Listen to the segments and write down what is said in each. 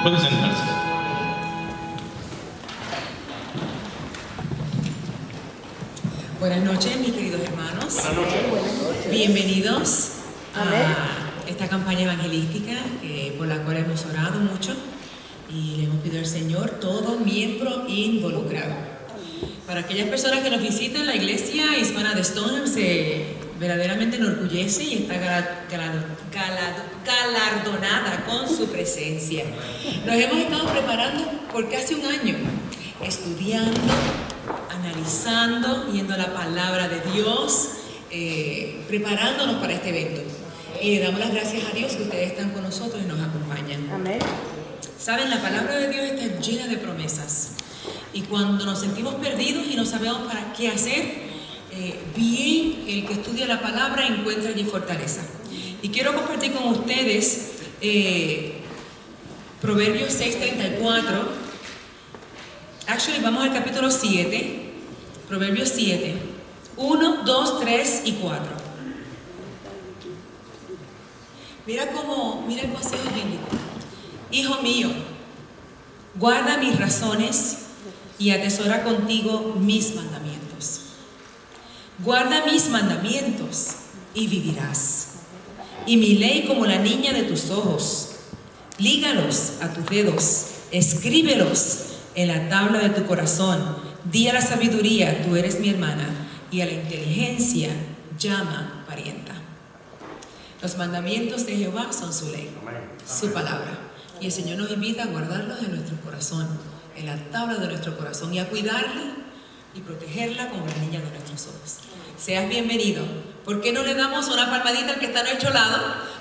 Puede sentarse. Buenas noches, mis queridos hermanos. Buenas noches. Bienvenidos a esta campaña evangelística por la cual hemos orado mucho y le hemos pedido al Señor todo miembro involucrado. Para aquellas personas que nos visitan, la iglesia hispana de Stoneham se verdaderamente enorgullece y está galardonada con su presencia. Nos hemos estado preparando por casi un año, estudiando, analizando, yendo a la palabra de Dios, preparándonos para este evento. Y le damos las gracias a Dios que ustedes están con nosotros y nos acompañan. Amén. Saben, la palabra de Dios está llena de promesas. Y cuando nos sentimos perdidos y no sabemos para qué hacer, bien el que estudia la palabra encuentra allí fortaleza. Y quiero compartir con ustedes Proverbios 6:34. Vamos al capítulo 7, Proverbios 7, 1, 2, 3 y 4. Mira el consejo bíblico. Hijo mío, guarda mis razones y atesora contigo mis mandamientos. Guarda mis mandamientos y vivirás. Y mi ley como la niña de tus ojos. Lígalos a tus dedos, escríbelos en la tabla de tu corazón. Di a la sabiduría, tú eres mi hermana, y a la inteligencia llama parienta. Los mandamientos de Jehová son su ley, su palabra. Y el Señor nos invita a guardarlos en nuestro corazón, en la tabla de nuestro corazón, y a cuidarla y protegerla como la niña de nuestros ojos. Seas bienvenido. ¿Por qué no le damos una palmadita al que está a nuestro lado?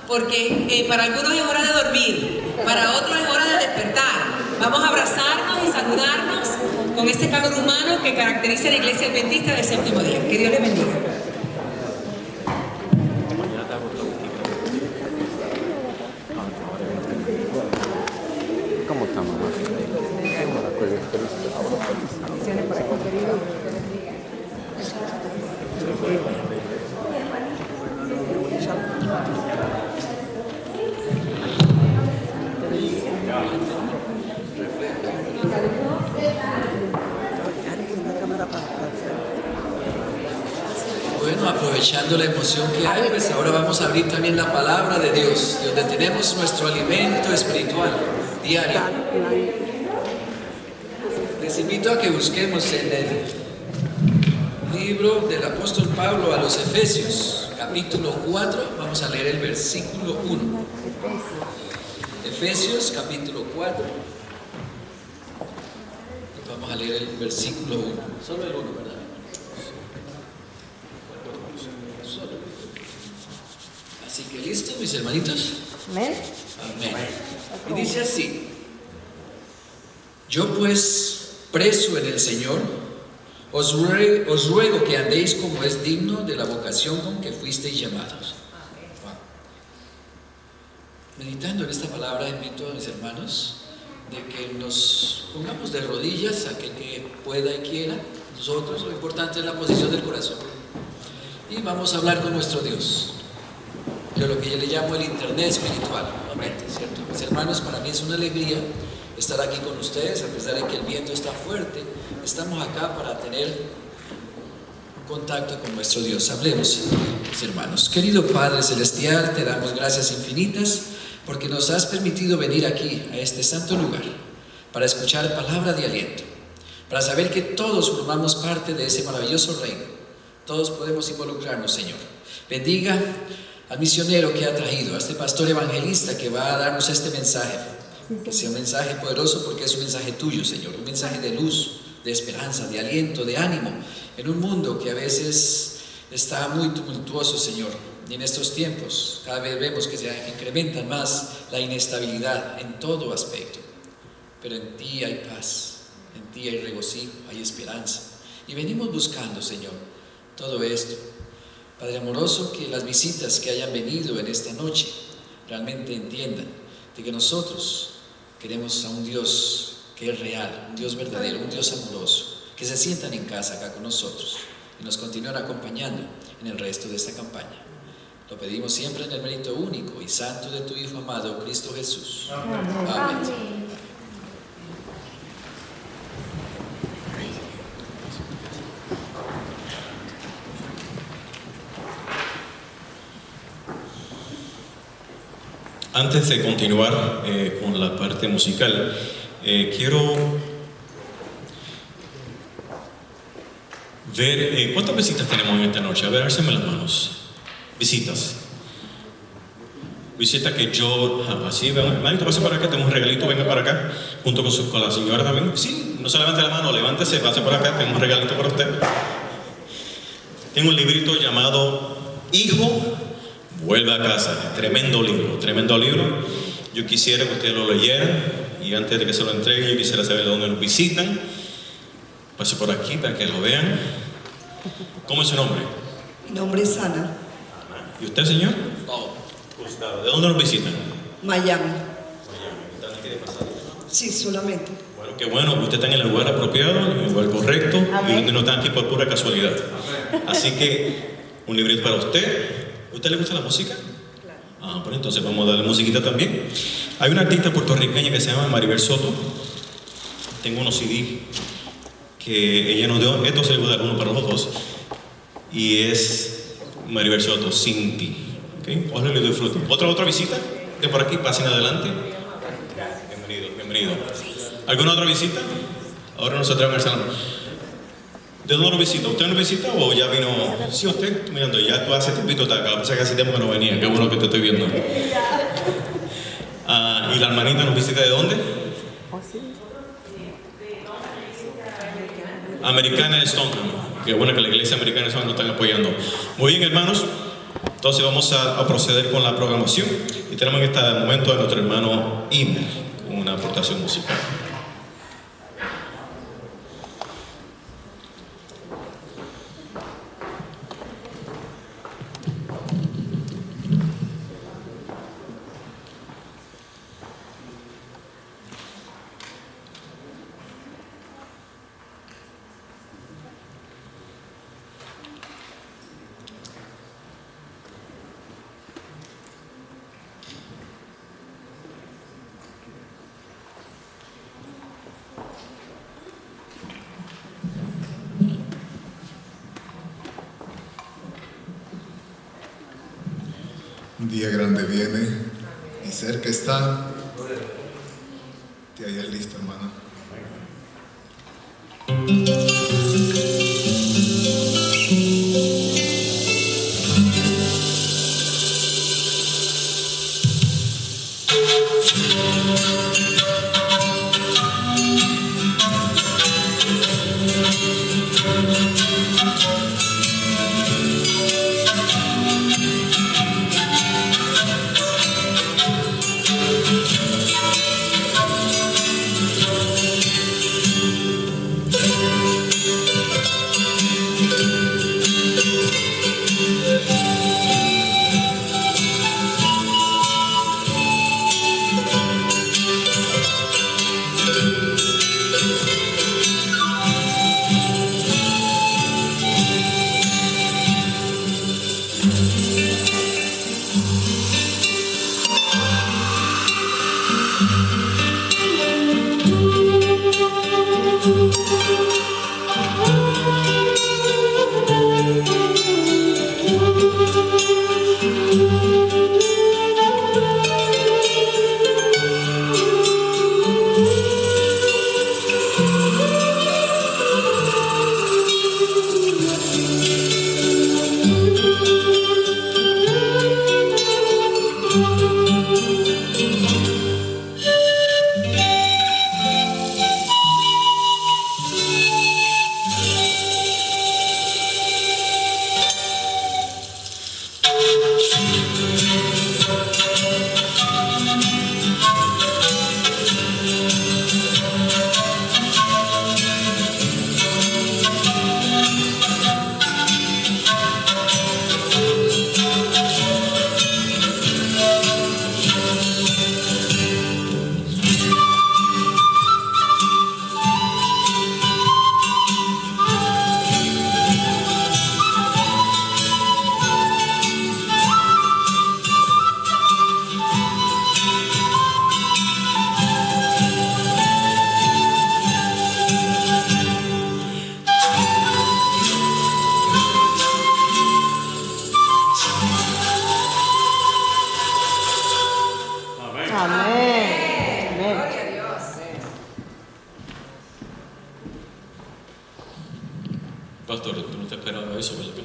Porque para algunos es hora de dormir, para otros es hora de despertar. Vamos a abrazarnos y saludarnos con este calor humano que caracteriza a la Iglesia Adventista del Séptimo Día. Que Dios les bendiga. ¿Cómo está, mamá? Bendiciones por aquí, querido. Bueno, aprovechando la emoción que hay, pues ahora vamos a abrir también la palabra de Dios, donde tenemos nuestro alimento espiritual diario. Les invito a que busquemos en el libro del apóstol Pablo a los Efesios, capítulo 4, vamos a leer el versículo 1. Efesios, capítulo 4, y vamos a leer el versículo 1. Solo el 1, ¿verdad? Solo. Así que listo, mis hermanitos. Amén. Amén. Y dice así: yo pues, preso en el Señor, os ruego que andéis como es digno de la vocación con que fuisteis llamados. Wow. Meditando en esta palabra, invito a mis hermanos de que nos pongamos de rodillas, aquel que pueda y quiera. Nosotros, lo importante es la posición del corazón. Y vamos a hablar con nuestro Dios, de lo que yo le llamo el internet espiritual, nuevamente, ¿cierto? Mis hermanos, para mí es una alegría estar aquí con ustedes, a pesar de que el viento está fuerte. Estamos acá para tener contacto con nuestro Dios. Hablemos, mis hermanos. Querido Padre Celestial, te damos gracias infinitas porque nos has permitido venir aquí, a este santo lugar, para escuchar palabra de aliento, para saber que todos formamos parte de ese maravilloso reino. Todos podemos involucrarnos, Señor. Bendiga al misionero que ha traído, a este pastor evangelista que va a darnos este mensaje. Que sea un mensaje poderoso porque es un mensaje tuyo, Señor. Un mensaje de luz, de esperanza, de aliento, de ánimo. En un mundo que a veces está muy tumultuoso, Señor. Y en estos tiempos cada vez vemos que se incrementa más la inestabilidad en todo aspecto. Pero en ti hay paz, en ti hay regocijo, hay esperanza. Y venimos buscando, Señor, todo esto. Padre amoroso, que las visitas que hayan venido en esta noche realmente entiendan de que nosotros queremos a un Dios que es real, un Dios verdadero, un Dios amoroso, que se sientan en casa acá con nosotros y nos continúen acompañando en el resto de esta campaña. Lo pedimos siempre en el mérito único y santo de tu Hijo amado, Cristo Jesús. Amén. Antes de continuar con la parte musical, quiero ver cuántas visitas tenemos en esta noche. A ver, alcen las manos. Visitas. Visitas que yo, así, manito, pase para acá, tenemos un regalito, venga para acá, junto con la señora también. Sí, no se levante la mano, levántese, pase por acá, tenemos un regalito para usted. Tengo un librito llamado Hijo, vuelve a casa. Tremendo libro, tremendo libro. Yo quisiera que ustedes lo leyeran y antes de que se lo entreguen, yo quisiera saber de dónde nos visitan. Pase por aquí para que lo vean. ¿Cómo es su nombre? Mi nombre es Ana. ¿Y usted, señor? Gustavo. ¿De dónde nos visitan? Miami. ¿Están aquí de pasada? Sí, solamente. Bueno, qué bueno que usted está en el lugar apropiado, en el lugar correcto. Amén. Y donde no están aquí por pura casualidad. Así que, un librito para usted. ¿Usted le gusta la música? Claro. Ah, pues entonces vamos a darle musiquita también. Hay una artista puertorriqueña que se llama Maribel Soto. Tengo unos CD que ella nos dio. Esto se le voy a dar uno para los dos. Y es Maribel Soto, Sin Ti. ¿Okay? Ojalá le disfruten. ¿Otra visita? De por aquí, pasen adelante. Bienvenido. ¿Alguna otra visita? Ahora nos atreven al salón. ¿De dónde nos visita? ¿Usted nos visita o ya vino? Sí, usted, mirando, ya tú hace tiempito está acá, pasa que hace tiempo que no venía, qué bueno que te estoy viendo. ¿Y la hermanita nos visita de dónde? Americana de Stoneham. Qué bueno que la iglesia americana de Stoneham nos están apoyando. Muy bien, hermanos, entonces vamos a proceder con la programación y tenemos en este momento a nuestro hermano Imer con una aportación musical. Un día grande viene y cerca está. Te hayas listo, hermano.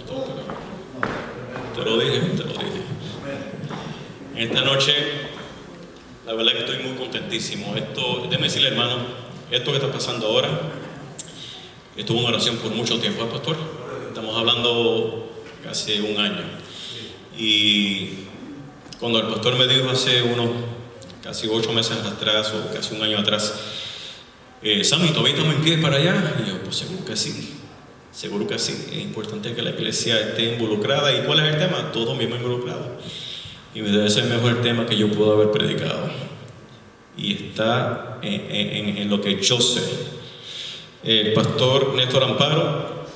pastor. Te lo dije. En esta noche, la verdad que estoy muy contentísimo. Déjeme decirle, hermano, esto que está pasando ahora, estuvo en oración por mucho tiempo, pastor. Estamos hablando casi un año. Y cuando el pastor me dijo hace unos casi 8 meses atrás, o casi un año atrás, Sammy, ¿todavía estamos en pie para allá? Y yo, pues seguro que sí. Seguro que sí. Es importante que la iglesia esté involucrada. ¿Y cuál es el tema? Todos mismos involucrados. Y me debe ser el mejor tema que yo puedo haber predicado. Y está en lo que yo sé. El pastor Néstor Amparo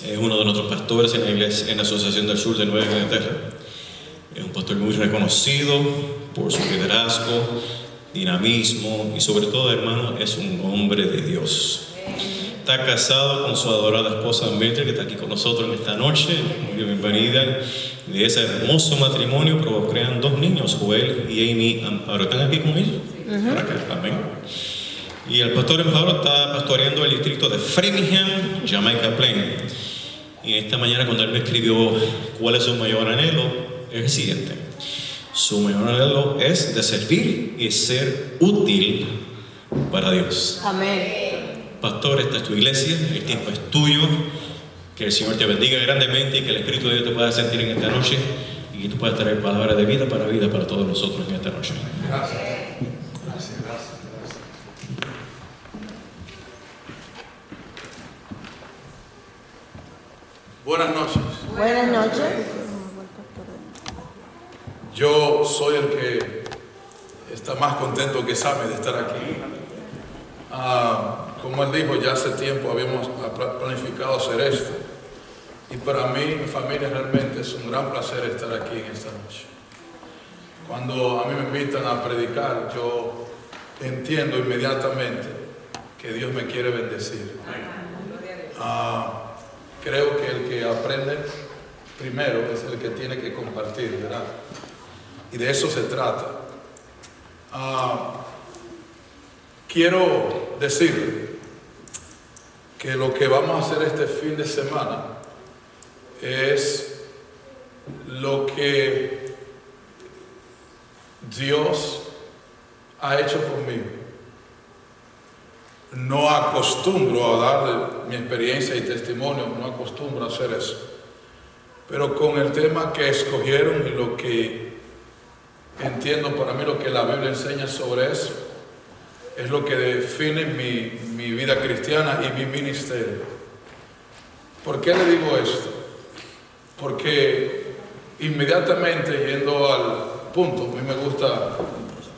es uno de nuestros pastores en la iglesia, en la Asociación del Sur de Nueva Inglaterra. Es un pastor muy reconocido por su liderazgo, dinamismo y sobre todo, hermano, es un hombre de Dios. Está casado con su adorada esposa Mildred, que está aquí con nosotros en esta noche. Muy bienvenida. De ese hermoso matrimonio procrean 2 niños, Joel y Amy Amparo. ¿Están aquí con ellos? Para acá, amén. Y el pastor Amparo está pastoreando el distrito de Framingham, Jamaica Plain. Y esta mañana, cuando él me escribió cuál es su mayor anhelo, es el siguiente: su mayor anhelo es de servir y ser útil para Dios. Amén. Pastor, esta es tu iglesia, el tiempo es tuyo. Que el Señor te bendiga grandemente y que el Espíritu de Dios te pueda sentir en esta noche y que tú puedas traer palabras de vida para todos nosotros en esta noche. Gracias. Buenas noches. Buenas noches. Yo soy el que está más contento que Sammy de estar aquí. Como él dijo, ya hace tiempo habíamos planificado hacer esto. Y para mí y mi familia realmente es un gran placer estar aquí en esta noche. Cuando a mí me invitan a predicar, yo entiendo inmediatamente que Dios me quiere bendecir. Creo que el que aprende primero es el que tiene que compartir, ¿verdad? Y de eso se trata. Quiero decir que lo que vamos a hacer este fin de semana es lo que Dios ha hecho conmigo. No acostumbro a darle mi experiencia y testimonio, no acostumbro a hacer eso. Pero con el tema que escogieron y lo que entiendo para mí, lo que la Biblia enseña sobre eso, es lo que define mi vida cristiana y mi ministerio. ¿Por qué le digo esto? Porque inmediatamente, yendo al punto, a mí me gusta,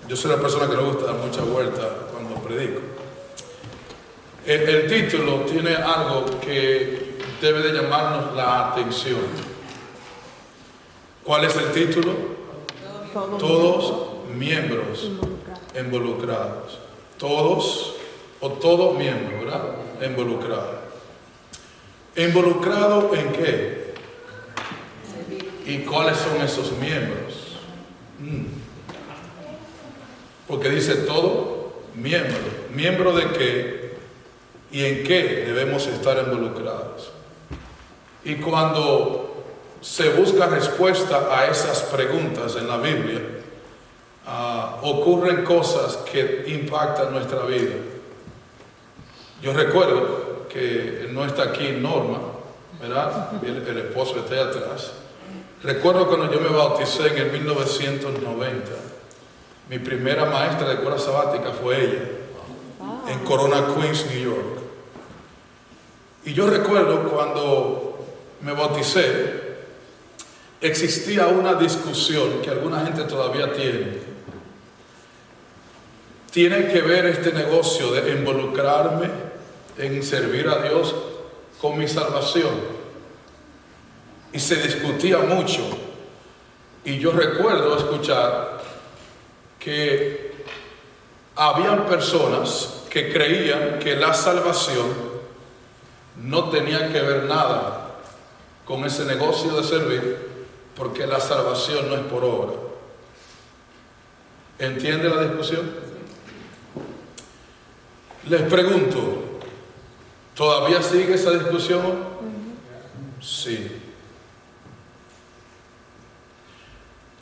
yo soy la persona que le gusta dar mucha vuelta cuando predico. El título tiene algo que debe de llamarnos la atención. ¿Cuál es el título? Todos miembros involucrados. Todos o todo miembro, ¿verdad? Involucrado. ¿Involucrado en qué? ¿Y cuáles son esos miembros? Porque dice todo miembro. ¿Miembro de qué? ¿Y en qué debemos estar involucrados? Y cuando se busca respuesta a esas preguntas en la Biblia, ocurren cosas que impactan nuestra vida. Yo recuerdo que no está aquí Norma, ¿verdad? El esposo está ahí atrás. Recuerdo cuando yo me bauticé en el 1990, mi primera maestra de escuela sabática fue ella, en Corona, Queens, New York. Y yo recuerdo cuando me bauticé, existía una discusión que alguna gente todavía tiene. Tiene que ver este negocio de involucrarme en servir a Dios con mi salvación. Y se discutía mucho. Y yo recuerdo escuchar que habían personas que creían que la salvación no tenía que ver nada con ese negocio de servir, porque la salvación no es por obra. ¿Entiende la discusión? Les pregunto, ¿todavía sigue esa discusión? Sí.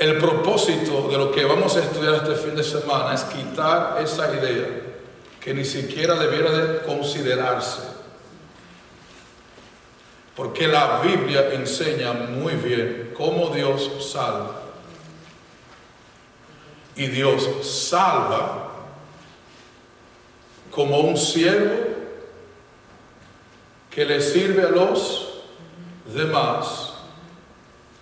el propósito de lo que vamos a estudiar este fin de semana es quitar esa idea que ni siquiera debiera de considerarse. Porque la Biblia enseña muy bien cómo Dios salva. Y Dios salva como un siervo que le sirve a los demás,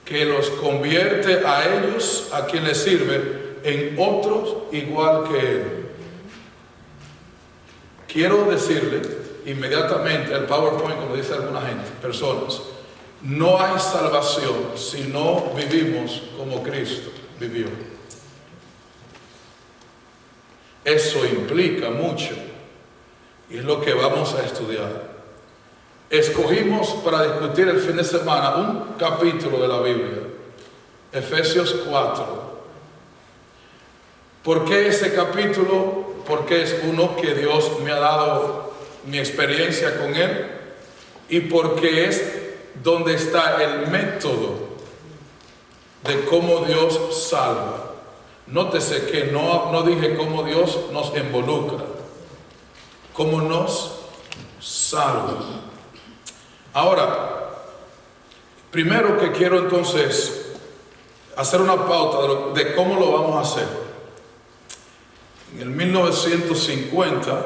que los convierte a ellos, a quien le sirve, en otros igual que él. Quiero decirle inmediatamente al PowerPoint, como dice alguna gente, personas, no hay salvación si no vivimos como Cristo vivió. Eso implica mucho y es lo que vamos a estudiar. Escogimos para discutir el fin de semana un capítulo de la Biblia, Efesios 4. ¿Por qué ese capítulo? Porque es uno que Dios me ha dado mi experiencia con él y porque es donde está el método de cómo Dios salva. Nótese que no dije cómo Dios nos involucra, cómo nos salva. Ahora, primero que quiero entonces hacer una pauta de cómo lo vamos a hacer. En el 1950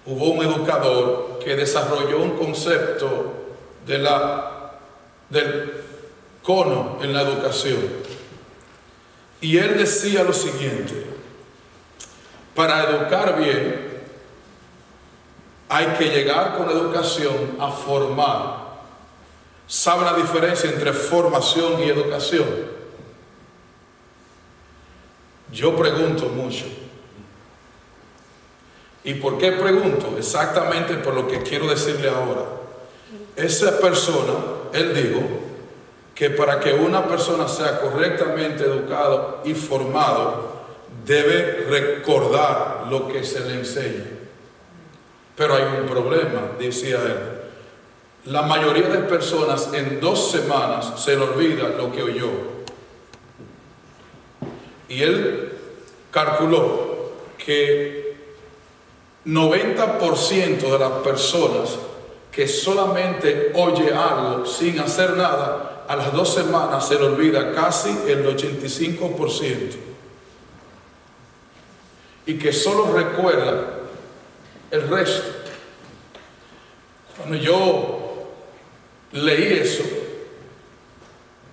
hubo un educador que desarrolló un concepto del cono en la educación. Y él decía lo siguiente: para educar bien hay que llegar con educación a formar. ¿Sabe la diferencia entre formación y educación? Yo pregunto mucho. ¿Y por qué pregunto? Exactamente por lo que quiero decirle ahora. Esa persona, él dijo, que para que una persona sea correctamente educado y formado, debe recordar lo que se le enseña. Pero hay un problema, decía él. La mayoría de personas en 2 semanas se le olvida lo que oyó. Y él calculó que 90% de las personas que solamente oye algo sin hacer nada, a las 2 semanas se le olvida casi el 85%. Y que solo recuerda el resto. Cuando yo leí eso,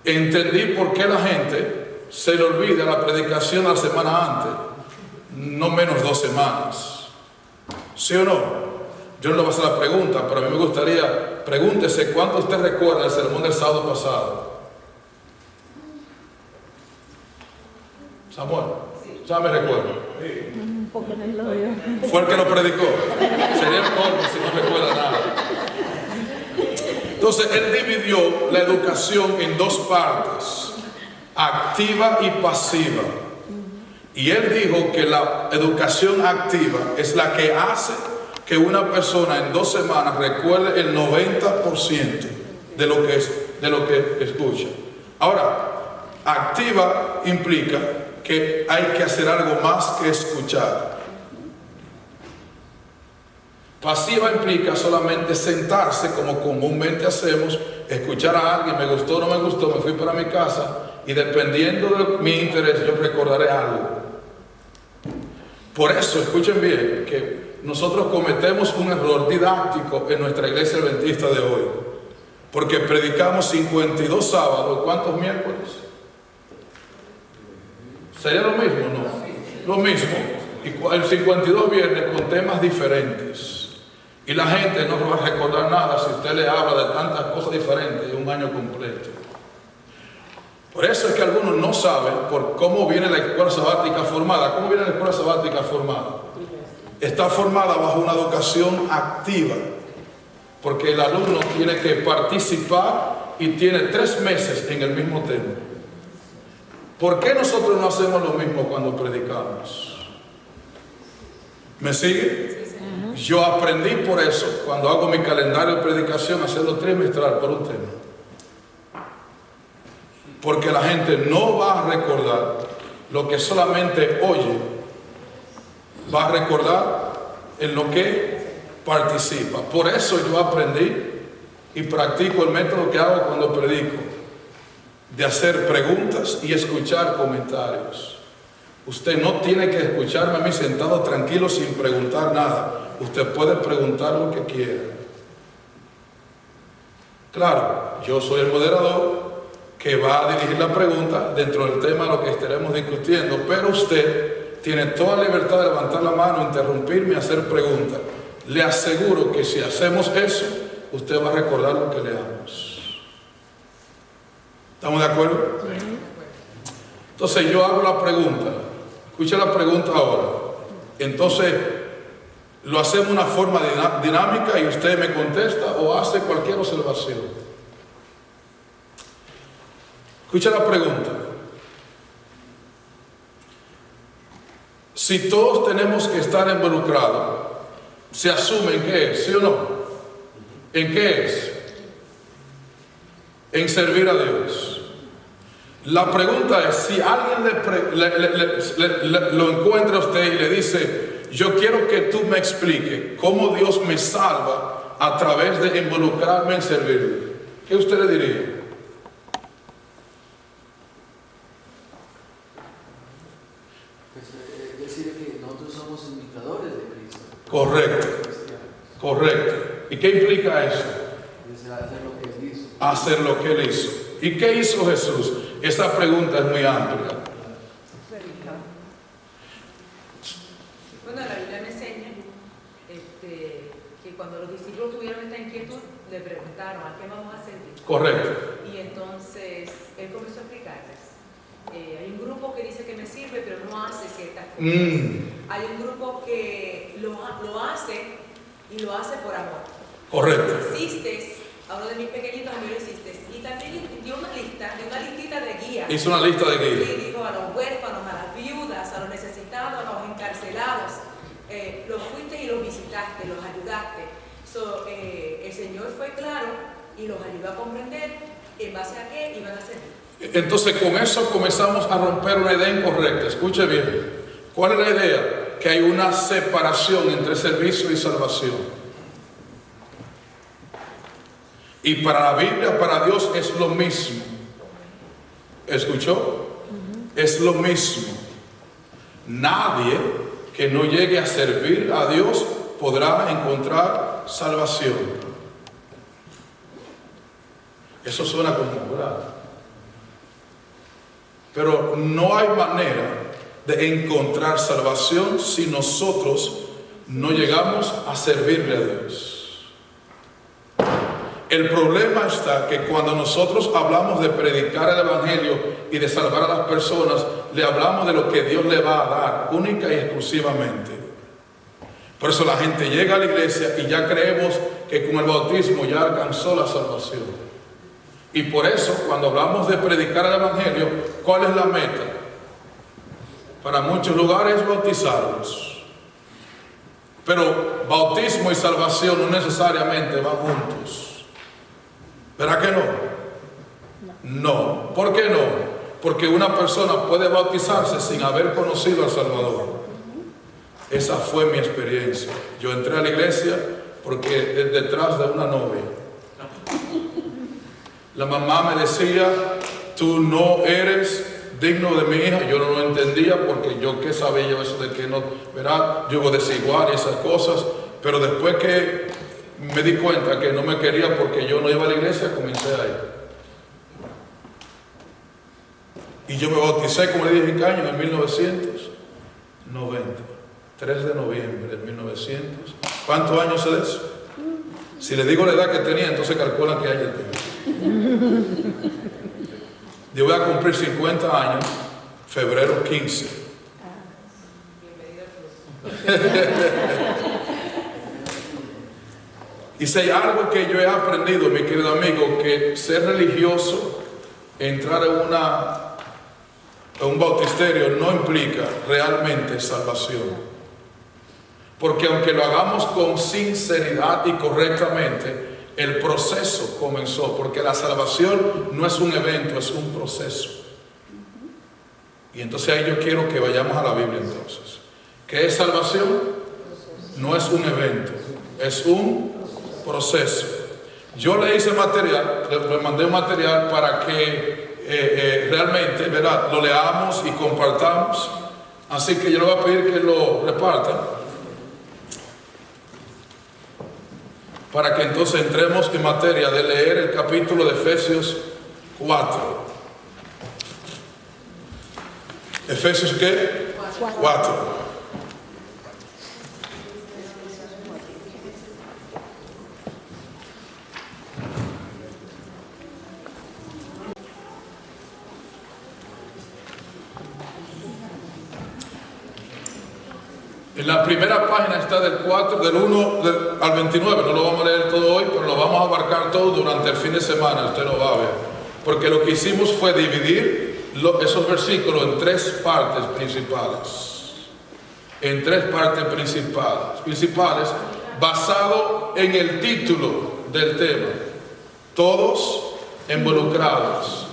entendí por qué la gente se le olvida la predicación la semana antes, no menos 2 semanas. ¿Sí o no? Yo no le voy a hacer la pregunta, pero a mí me gustaría, pregúntese cuánto usted recuerda el sermón del sábado pasado. Samuel, ¿ya me recuerdo? Un poco en el odio. Fue el que lo predicó. Sería el colmo si no recuerda nada. Entonces, él dividió la educación en 2 partes, activa y pasiva. Y él dijo que la educación activa es la que hace que una persona en 2 semanas recuerde el 90% de lo que escucha. Ahora, activa implica que hay que hacer algo más que escuchar. Pasiva implica solamente sentarse, como comúnmente hacemos, escuchar a alguien, me gustó o no me gustó, me fui para mi casa y dependiendo de mi interés yo recordaré algo. Por eso, escuchen bien, que nosotros cometemos un error didáctico en nuestra iglesia adventista de hoy, porque predicamos 52 sábados, ¿cuántos miércoles? ¿Sería lo mismo? No, lo mismo, y el 52 viernes con temas diferentes. Y la gente no va a recordar nada si usted le habla de tantas cosas diferentes de un año completo. Por eso es que algunos no saben por cómo viene la escuela sabática formada. ¿Cómo viene la escuela sabática formada? Está formada bajo una educación activa, porque el alumno tiene que participar y tiene 3 meses en el mismo tema. ¿Por qué nosotros no hacemos lo mismo cuando predicamos? ¿Me sigue? Yo aprendí por eso, cuando hago mi calendario de predicación, hacerlo trimestral por un tema. Porque la gente no va a recordar lo que solamente oye, va a recordar en lo que participa. Por eso yo aprendí y practico el método que hago cuando predico, de hacer preguntas y escuchar comentarios. Usted no tiene que escucharme a mí sentado tranquilo sin preguntar nada. Usted puede preguntar lo que quiera. Claro, yo soy el moderador que va a dirigir la pregunta dentro del tema de lo que estaremos discutiendo, pero usted tiene toda la libertad de levantar la mano, interrumpirme y hacer preguntas. Le aseguro que si hacemos eso, usted va a recordar lo que leamos. ¿Estamos de acuerdo? Entonces yo hago la pregunta. Escucha la pregunta ahora. Entonces lo hacemos de una forma dinámica y usted me contesta o hace cualquier observación. Escucha la pregunta. Si todos tenemos que estar involucrados, ¿se asume en qué es? ¿Sí o no? ¿En qué es? En servir a Dios. La pregunta es, si alguien lo encuentra a usted y le dice, yo quiero que tú me expliques cómo Dios me salva a través de involucrarme en servirle, ¿qué usted le diría? Pues decir que nosotros somos imitadores de Cristo. Correcto, correcto. ¿Y qué implica eso? Hacer lo que Él hizo. Hacer lo que Él hizo. ¿Y qué hizo Jesús? Esta pregunta es muy amplia. Bueno, la Biblia me enseña que cuando los discípulos tuvieron esta inquietud, le preguntaron, ¿a qué vamos a servir? Correcto. Y entonces Él comenzó a explicarles. Hay un grupo que dice que me sirve, pero no hace ciertas cosas. Hay un grupo que lo hace y lo hace por amor. Correcto. Insistes, hablo de mis pequeñitos, a mí lo insistes. Y también dio una listita de guía. Hizo una lista de guías. Sí, dijo a los huérfanos, a las viudas, a los necesitados, a los encarcelados. Los fuiste y los visitaste, los ayudaste. El Señor fue claro y los ayudó a comprender en base a qué iban a servir. Entonces con eso comenzamos a romper una idea incorrecta. Escuche bien. ¿Cuál es la idea? Que hay una separación entre servicio y salvación. Y para la Biblia, para Dios es lo mismo. ¿Escuchó? Es lo mismo. Nadie que no llegue a servir a Dios podrá encontrar salvación. Eso suena como ¿verdad? Pero no hay manera de encontrar salvación si nosotros no llegamos a servirle a Dios. El problema está que cuando nosotros hablamos de predicar el Evangelio y de salvar a las personas, le hablamos de lo que Dios le va a dar, única y exclusivamente. Por eso la gente llega a la iglesia y ya creemos que con el bautismo ya alcanzó la salvación. Y por eso, cuando hablamos de predicar el Evangelio, ¿cuál es la meta? Para muchos lugares es bautizarlos. Pero bautismo y salvación no necesariamente van juntos. ¿Verdad que no? No. ¿Por qué no? Porque una persona puede bautizarse sin haber conocido al Salvador. Esa fue mi experiencia. Yo entré a la iglesia porque es detrás de una novia. La mamá me decía, tú no eres digno de mi hija. Yo no lo entendía porque yo qué sabía yo eso de que no, ¿verdad? Yo desigual y esas cosas. Pero después que me di cuenta que no me quería porque yo no iba a la iglesia, comencé a ir. Y yo me bauticé, como le dije, en año, en 1990. 3 de noviembre de 1900. ¿Cuántos años es eso? Si le digo la edad que tenía, entonces calculan que haya tiempo. Yo voy a cumplir 50 años, febrero 15. Y si hay algo que yo he aprendido, mi querido amigo, que ser religioso, entrar en un bautisterio no implica realmente salvación. Porque aunque lo hagamos con sinceridad y correctamente, el proceso comenzó, porque la salvación no es un evento, es un proceso. Y entonces ahí yo quiero que vayamos a la Biblia entonces. ¿Qué es salvación? No es un evento, es un proceso. Yo le hice material, le mandé un material para que realmente, ¿verdad?, lo leamos y compartamos. Así que yo le voy a pedir que lo repartan, para que entonces entremos en materia de leer el capítulo de Efesios 4. ¿Efesios qué? 4. En la primera página está del 4, del 1 al 29. No lo vamos a leer todo hoy, pero lo vamos a abarcar todo durante el fin de semana. Usted lo va a ver. Porque lo que hicimos fue dividir esos versículos en tres partes principales. En tres partes principales, basado en el título del tema. Todos involucrados.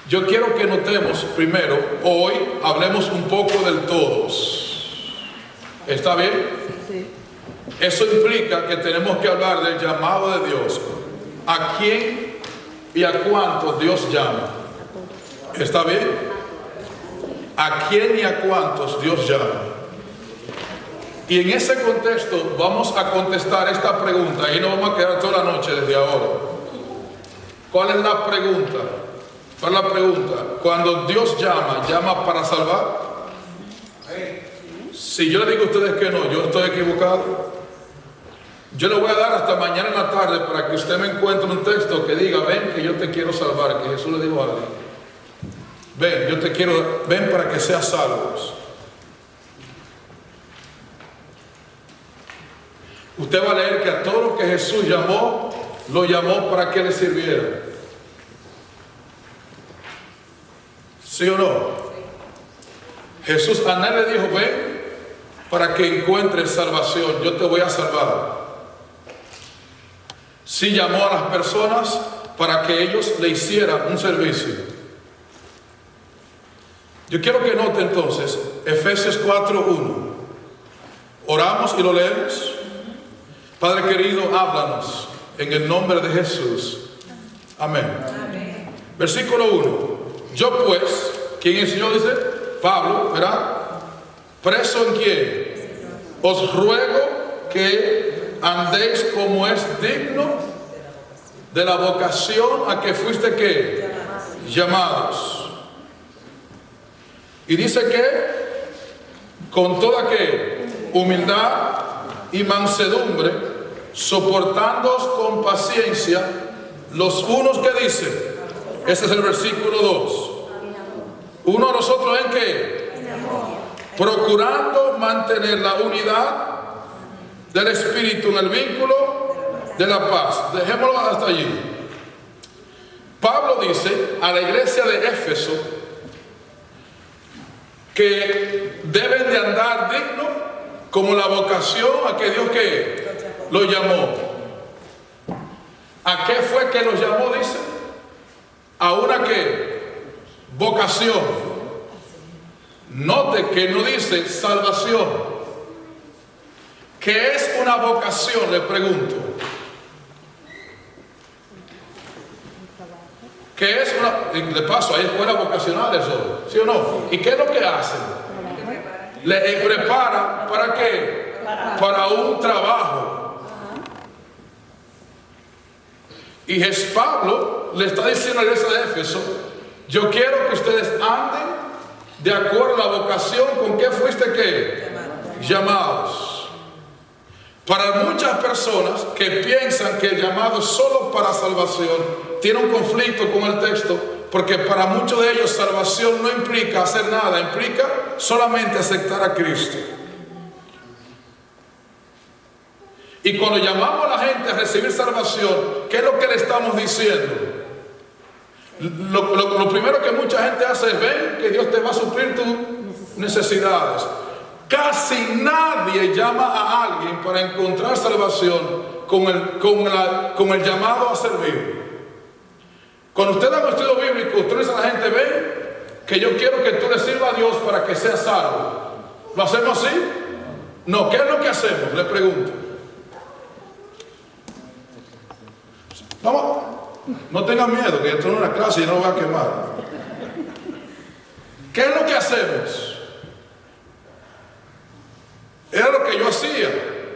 Yo quiero que notemos primero, hoy hablemos un poco del todos. ¿Está bien? Sí. Eso implica que tenemos que hablar del llamado de Dios. ¿A quién y a cuántos Dios llama? ¿Está bien? ¿A quién y a cuántos Dios llama? Y en ese contexto vamos a contestar esta pregunta. Y nos vamos a quedar toda la noche desde ahora. ¿Cuál es la pregunta? ¿Cuál es la pregunta? Cuando Dios llama, ¿llama para salvar? Si yo le digo a ustedes que no, yo estoy equivocado. Yo le voy a dar hasta mañana en la tarde para que usted me encuentre un texto que diga: ven que yo te quiero salvar, que Jesús le dijo a alguien. Ven, yo te quiero, ven para que seas salvos. Usted va a leer que a todo lo que Jesús llamó, lo llamó para que le sirviera. ¿Sí o no? Jesús a nadie le dijo: ven para que encuentres salvación, yo te voy a salvar. Sí llamó a las personas para que ellos le hicieran un servicio. Yo quiero que note entonces Efesios 4:1. Oramos y lo leemos. Padre querido, háblanos en el nombre de Jesús. Amén. Amén. Versículo 1. Yo pues, ¿quién es el Señor? Dice Pablo, ¿verdad? ¿Preso en quién? Os ruego que andéis como es digno de la vocación a que fuiste ¿qué? Llamados. Y dice que con toda ¿qué? Humildad y mansedumbre, soportándoos con paciencia los unos que dicen. Ese es el versículo 2. Uno a nosotros en qué? Procurando mantener la unidad del Espíritu en el vínculo de la paz. Dejémoslo hasta allí. Pablo dice a la iglesia de Éfeso que deben de andar dignos como la vocación a que Dios ¿qué? Lo llamó. ¿A qué fue que los llamó? Dice a una ¿qué? Vocación. Note que no dice salvación. ¿Qué es una vocación? Le pregunto. ¿Qué es una? De paso, hay escuelas vocacionales hoy, ¿sí o no? ¿Y qué es lo que hacen? Le preparan ¿para qué? Para un trabajo. Y Pablo le está diciendo a la iglesia de Éfeso: yo quiero que ustedes anden de acuerdo a la vocación con que fuiste ¿qué? Llamados. Para muchas personas que piensan que el llamado es solo para salvación, tiene un conflicto con el texto, porque para muchos de ellos salvación no implica hacer nada, implica solamente aceptar a Cristo. Y cuando llamamos a la gente a recibir salvación, ¿qué es lo que le estamos diciendo? Lo primero que mucha gente hace es: ven que Dios te va a suplir tus necesidades. Casi nadie llama a alguien para encontrar salvación con el llamado a servir. Cuando usted da un estudio bíblico, usted dice a la gente: ven, que yo quiero que tú le sirvas a Dios para que sea salvo. ¿Lo hacemos así? No. ¿Qué es lo que hacemos? Le pregunto. Vamos, no tengan miedo, que esto no es una clase y no lo voy a quemar. ¿Qué es lo que hacemos? Era lo que yo hacía.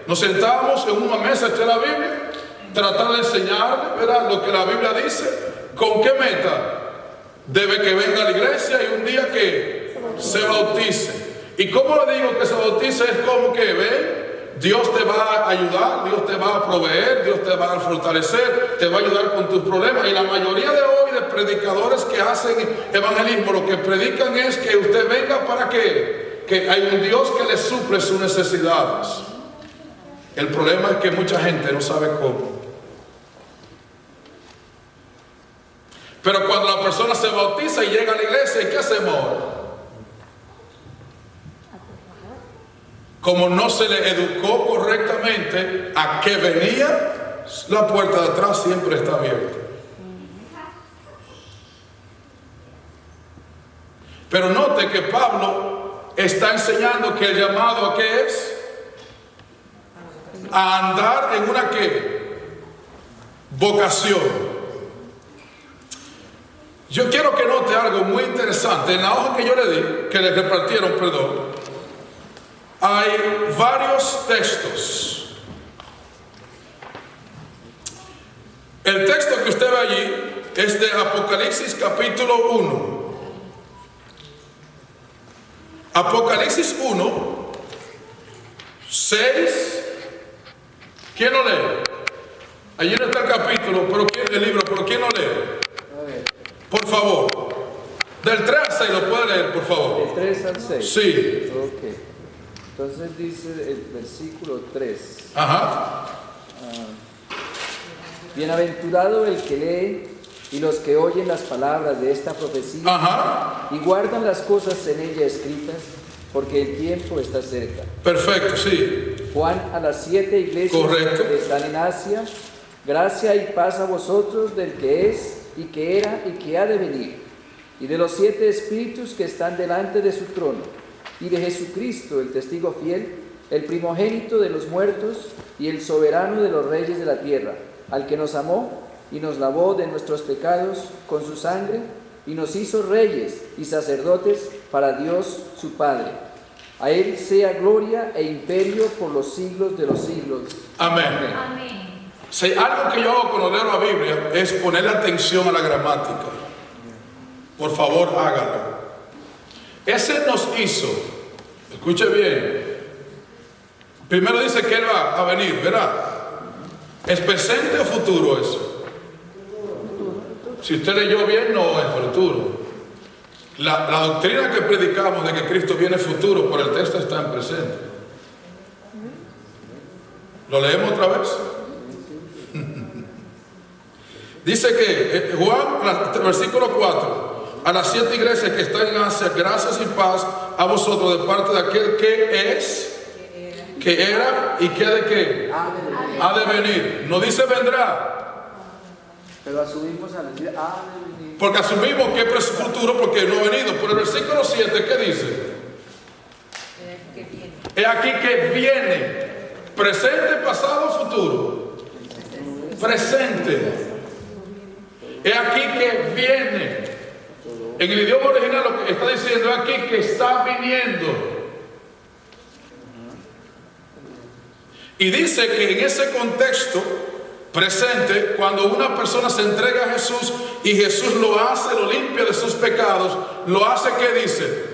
Nos sentábamos en una mesa de la Biblia, tratar de enseñarle, ¿verdad?, lo que la Biblia dice. ¿Con qué meta? Debe que venga a la iglesia y un día que se bautice. ¿Y cómo le digo que se bautice? Es como que, ven, Dios te va a ayudar, Dios te va a proveer, Dios te va a fortalecer, te va a ayudar con tus problemas. Y la mayoría de hoy de predicadores que hacen evangelismo, lo que predican es que usted venga para que hay un Dios que le suple sus necesidades. El problema es que mucha gente no sabe cómo. Pero cuando la persona se bautiza y llega a la iglesia, ¿y qué hacemos ahora? Como no se le educó correctamente a qué venía, la puerta de atrás siempre está abierta. Pero note que Pablo está enseñando que el llamado ¿a qué es? A andar en una ¿qué? Vocación. Yo quiero que note algo muy interesante. En la hoja que yo le di, que le repartieron, perdón, hay varios textos. El texto que usted ve allí es de Apocalipsis capítulo 1. Apocalipsis 1, 6. ¿Quién lo lee? Allí no está el capítulo, pero el libro, pero ¿quién lo lee? Por favor. Del 3 al 6 lo puede leer, por favor. ¿Del 3 al 6? Sí. Ok. Entonces dice el versículo 3. Ajá. Bienaventurado el que lee y los que oyen las palabras de esta profecía. Ajá. Y guardan las cosas en ella escritas, porque el tiempo está cerca. Perfecto, sí. Juan a las 7 iglesias Correcto. que están en Asia: gracia y paz a vosotros del que es, y que era, y que ha de venir, y de los 7 espíritus que están delante de su trono, y de Jesucristo, el testigo fiel, el primogénito de los muertos, y el soberano de los reyes de la tierra, al que nos amó, y nos lavó de nuestros pecados con su sangre, y nos hizo reyes y sacerdotes para Dios su Padre. A él sea gloria e imperio por los siglos de los siglos. Amén. Amén. Si algo que yo hago cuando leo la Biblia es ponerle atención a la gramática. Por favor, hágalo. Ese nos hizo, escuche bien, primero dice que Él va a venir, ¿verdad? ¿Es presente o futuro eso? Si usted leyó bien, no es futuro. La doctrina que predicamos de que Cristo viene futuro, por el texto está en presente. ¿Lo leemos otra vez? Dice que Juan, versículo 4, a las 7 iglesias que están en Asia, gracias y paz a vosotros de parte de aquel que es, que era y que ha de qué, ha de venir. No dice vendrá, Pero asumimos al decir ha de venir. porque asumimos que es futuro porque no ha venido. Por el versículo 7, ¿qué dice? Es aquí que viene, presente, pasado, futuro. Presente. Es aquí que viene. En el idioma original lo que está diciendo es aquí que está viniendo. Y dice que en ese contexto presente, cuando una persona se entrega a Jesús y Jesús lo hace, lo limpia de sus pecados, lo hace, ¿qué dice?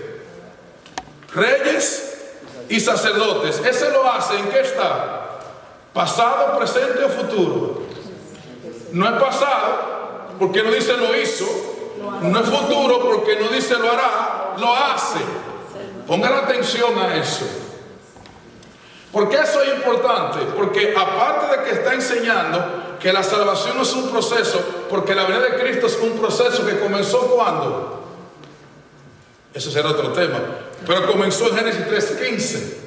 Reyes y sacerdotes. Ese lo hace, ¿en qué está? ¿Pasado, presente o futuro? No es pasado, porque no dice lo hizo. No es futuro, porque no dice lo hará. Lo hace. Pongan atención a eso. ¿Por qué eso es importante? Porque aparte de que está enseñando que la salvación no es un proceso, porque la venida de Cristo es un proceso que comenzó ¿cuándo? Eso será otro tema. Pero comenzó en Génesis 3:15.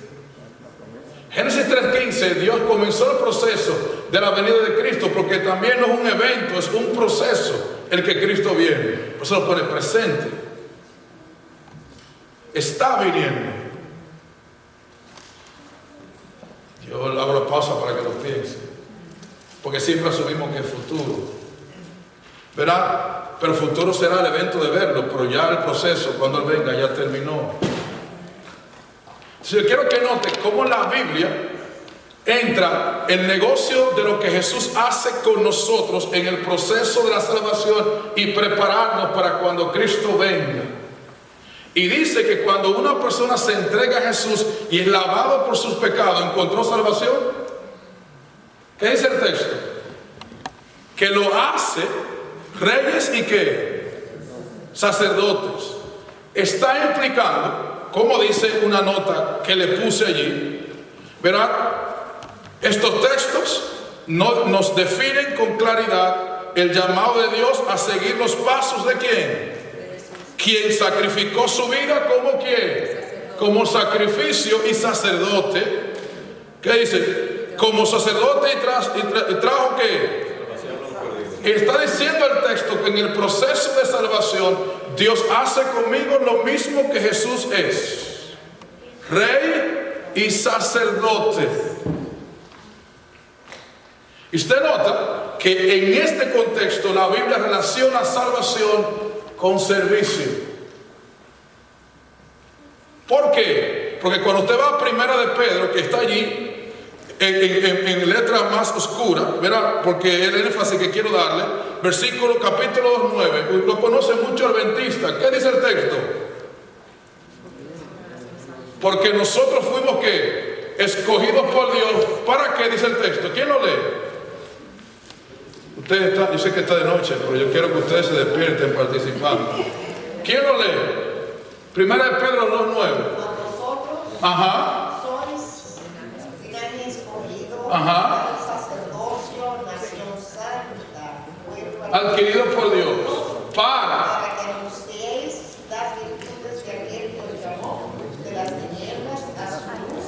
Génesis 3:15, Dios comenzó el proceso de la venida de Cristo, porque también no es un evento, es un proceso el que Cristo viene. Por eso lo pone presente. Está viniendo. Yo hago la pausa para que lo piense, porque siempre asumimos que es futuro, ¿verdad? Pero el futuro será el evento de verlo, pero ya el proceso, cuando Él venga, ya terminó. Si yo quiero que note cómo la Biblia entra el negocio de lo que Jesús hace con nosotros en el proceso de la salvación y prepararnos para cuando Cristo venga. Y dice que cuando una persona se entrega a Jesús y es lavado por sus pecados, ¿encontró salvación? ¿Qué dice el texto? Que lo hace reyes y ¿qué? Sacerdotes. Está implicando, como dice una nota que le puse allí, ¿verdad? Estos textos nos definen con claridad el llamado de Dios a seguir los pasos de ¿quién? Quien sacrificó su vida como ¿quién? Como sacrificio y sacerdote. ¿Qué dice? Como sacerdote y trajo ¿qué? Está diciendo el texto que en el proceso de salvación Dios hace conmigo lo mismo que Jesús es: rey y sacerdote. Y usted nota que en este contexto la Biblia relaciona salvación con servicio. ¿Por qué? Porque cuando usted va a Primera de Pedro, que está allí en letra más oscura, ¿verdad? Porque el énfasis que quiero darle, versículo capítulo 9, lo conoce mucho adventista. ¿Qué dice el texto? Porque nosotros fuimos ¿qué? Escogidos por Dios. ¿Para qué dice el texto? ¿Quién lo lee? Usted está, yo sé que está de noche, pero yo quiero que ustedes se despierten participando. ¿Quién lo lee? Primera de Pedro 2:9. Ajá. Ajá. Adquirido por Dios para que anunciéis las virtudes de aquel que os llamó de las tinieblas a su luz.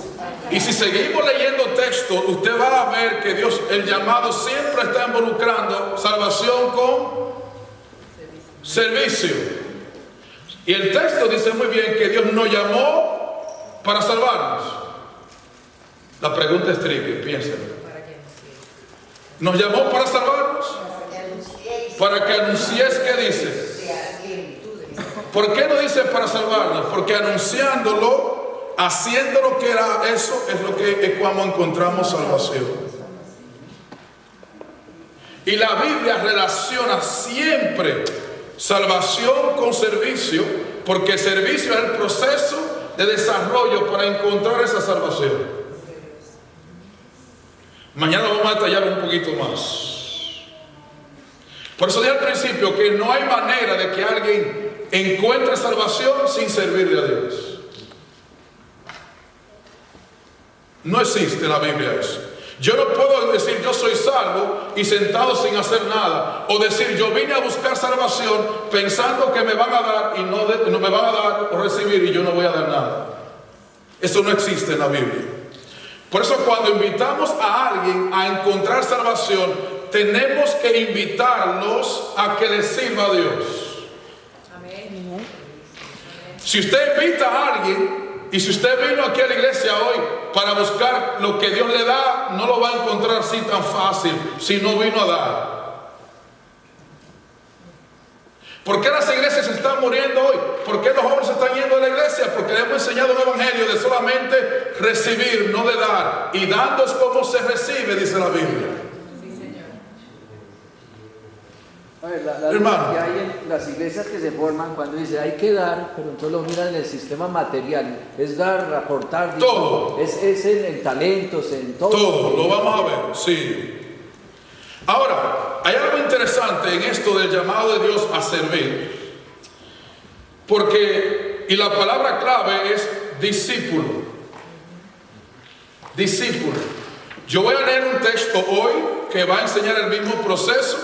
Y si seguimos leyendo texto, usted va a ver que Dios, el llamado siempre está involucrando salvación con servicio. Y el texto dice muy bien que Dios nos llamó para salvarnos. La pregunta es tricky, piénsenlo. ¿Nos llamó para salvarnos? Para que anunciéis, ¿qué dice? ¿Por qué no dice para salvarnos? Porque anunciándolo, haciendo lo que era eso, es cuando encontramos salvación. Y la Biblia relaciona siempre salvación con servicio, porque servicio es el proceso de desarrollo para encontrar esa salvación. Mañana vamos a detallar un poquito más. Por eso dije al principio que no hay manera de que alguien encuentre salvación sin servirle a Dios. No existe en la Biblia eso. Yo no puedo decir yo soy salvo y sentado sin hacer nada, o decir yo vine a buscar salvación pensando que me van a dar y no me van a dar o recibir y yo no voy a dar nada. Eso no existe en la Biblia. Por eso cuando invitamos a alguien a encontrar salvación, tenemos que invitarlos a que les sirva a Dios. Amén. Si usted invita a alguien y si usted vino aquí a la iglesia hoy para buscar lo que Dios le da, no lo va a encontrar así tan fácil si no vino a dar. ¿Por qué las iglesias se están muriendo hoy? ¿Por qué los jóvenes se están yendo de la iglesia? Porque le hemos enseñado un evangelio de solamente recibir, no de dar. Y dando es como se recibe, dice la Biblia. Sí, Señor. A ver, la duda que hay en las iglesias que se forman cuando dice hay que dar, pero entonces lo miran en el sistema material. Es dar, aportar. Todo. Es en talentos, en todo. Todo, lo vamos a ver, sí. Ahora, hay algo interesante en esto del llamado de Dios a servir, porque, y la palabra clave es discípulo. Discípulo. Yo voy a leer un texto hoy que va a enseñar el mismo proceso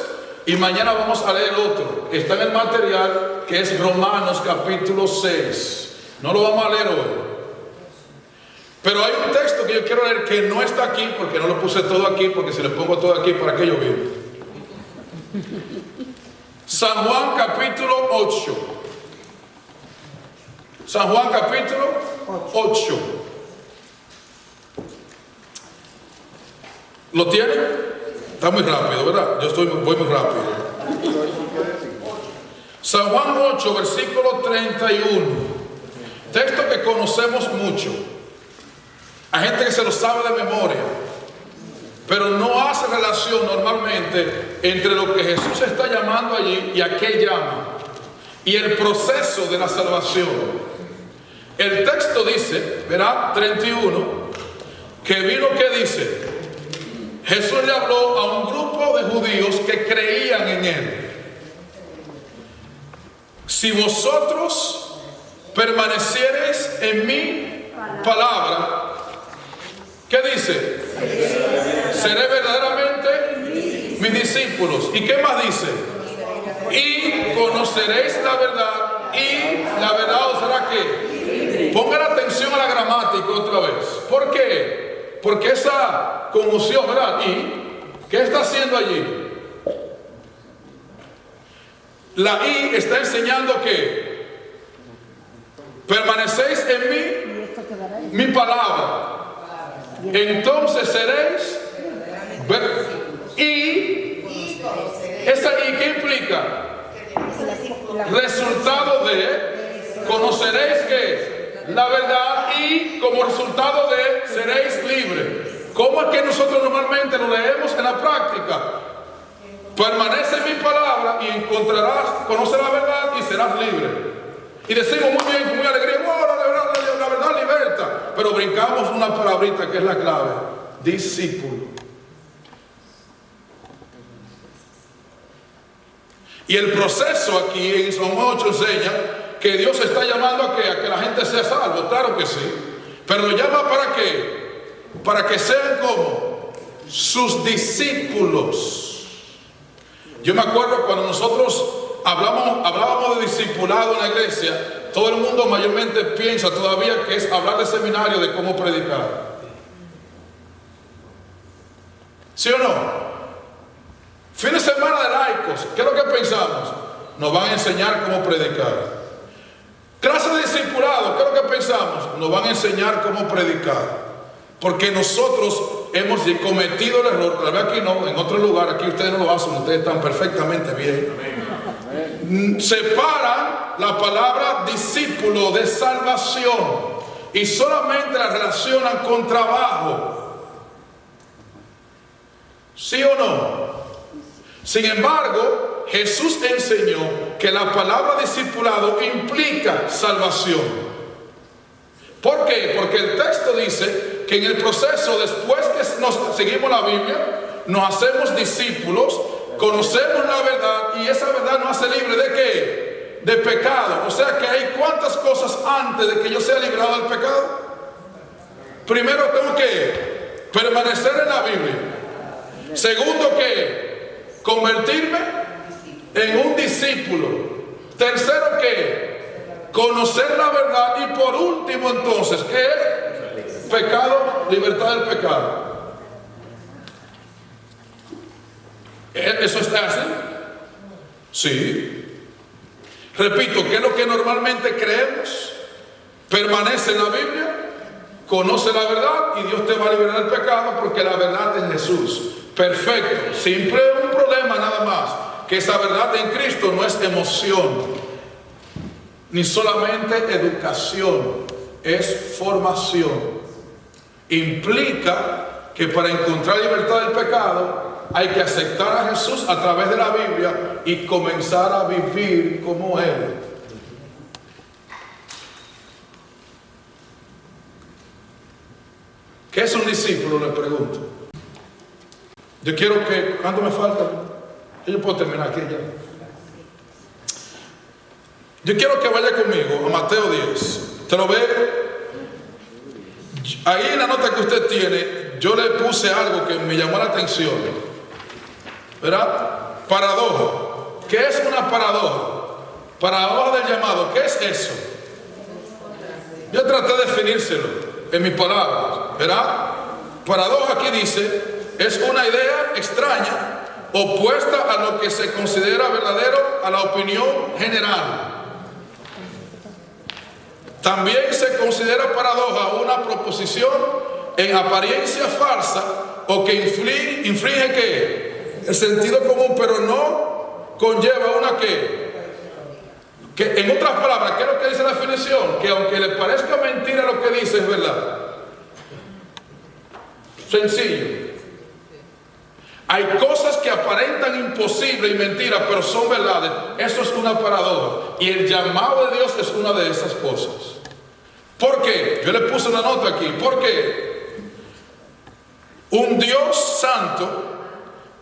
y mañana vamos a leer otro. Está en el material que es Romanos capítulo 6. No lo vamos a leer hoy. Pero hay un texto que yo quiero leer que no está aquí, porque no lo puse todo aquí, porque si le pongo todo aquí, ¿para qué yo vivo? San Juan capítulo 8. San Juan capítulo 8. ¿Lo tiene? Está muy rápido, ¿verdad? Voy muy rápido. San Juan 8, versículo 31. Texto que conocemos mucho. Hay gente que se lo sabe de memoria, pero no hace relación normalmente entre lo que Jesús está llamando allí y a qué llama, y el proceso de la salvación. El texto dice, verá, 31, que vino, que dice, Jesús le habló a un grupo de judíos que creían en él. Si vosotros permaneciereis en mi palabra, ¿qué dice? Seré verdaderamente mis discípulos. ¿Y qué más dice? Y conoceréis la verdad, y la verdad os hará ¿qué? Pongan atención a la gramática otra vez. ¿Por qué? Porque esa conmoción, ¿verdad? ¿Y qué está haciendo allí? La I está enseñando que permanecéis en mi palabra. Entonces seréis y esa y ¿qué implica? Resultado de conoceréis que la verdad, y como resultado de seréis libres. ¿Cómo es que nosotros normalmente lo leemos en la práctica? Permanece en mi palabra y encontrarás, conoce la verdad y serás libre. Y decimos muy bien, con muy alegría, oh, la verdad liberta. Pero brincamos una palabrita que es la clave: discípulo. Y el proceso aquí en San Juan 8 enseña que Dios está llamando a que la gente sea salvo, claro que sí. Pero lo llama ¿para qué? Para que sean como sus discípulos. Yo me acuerdo cuando nosotros hablábamos de discipulado en la iglesia, todo el mundo mayormente piensa todavía que es hablar de seminario, de cómo predicar. ¿Sí o no? Fin de semana de laicos, ¿qué es lo que pensamos? Nos van a enseñar cómo predicar. Clase de discipulado, ¿qué es lo que pensamos? Nos van a enseñar cómo predicar. Porque nosotros hemos cometido el error, tal vez aquí no, en otro lugar, aquí ustedes no lo hacen, ustedes están perfectamente bien. Separan la palabra discípulo de salvación y solamente la relacionan con trabajo. ¿Sí o no? Sin embargo, Jesús enseñó que la palabra discipulado implica salvación. ¿Por qué? Porque el texto dice que en el proceso, después que nos seguimos la Biblia, nos hacemos discípulos, conocemos la verdad, y esa verdad nos hace libre ¿de qué? De pecado. O sea que hay cuántas cosas antes de que yo sea librado del pecado. Primero tengo que permanecer en la Biblia. Segundo, que convertirme en un discípulo. Tercero, que conocer la verdad. Y por último, entonces, ¿qué es? Pecado, libertad del pecado. ¿Eso está así? Sí. Repito, ¿qué es lo que normalmente creemos? Permanece en la Biblia, conoce la verdad y Dios te va a liberar del pecado, porque la verdad es Jesús. Perfecto. Siempre hay un problema nada más, que esa verdad en Cristo no es emoción, ni solamente educación, es formación. Implica que para encontrar libertad del pecado hay que aceptar a Jesús a través de la Biblia y comenzar a vivir como Él. ¿Qué es un discípulo? Le pregunto. Yo quiero que, ¿cuánto me falta? Yo puedo terminar aquí ya. Yo quiero que vaya conmigo a Mateo 10. ¿Te lo ve? Ahí en la nota que usted tiene, yo le puse algo que me llamó la atención. ¿Verdad? Paradoja. ¿Qué es una paradoja? Paradoja del llamado. ¿Qué es eso? Yo traté de definírselo. en mis palabras, ¿verdad? Paradoja aquí dice, es una idea extraña, opuesta a lo que se considera verdadero, a la opinión general. También se considera paradoja una proposición en apariencia falsa o que infringe ¿qué? El sentido común, pero no conlleva una que en otras palabras, ¿qué es lo que dice la definición? Que aunque le parezca mentira lo que dice, es verdad. Sencillo. Hay cosas que aparentan imposibles y mentiras, pero son verdades. Eso es una paradoja. Y el llamado de Dios es una de esas cosas. ¿Por qué? Yo le puse una nota aquí. ¿Por qué? Un Dios santo,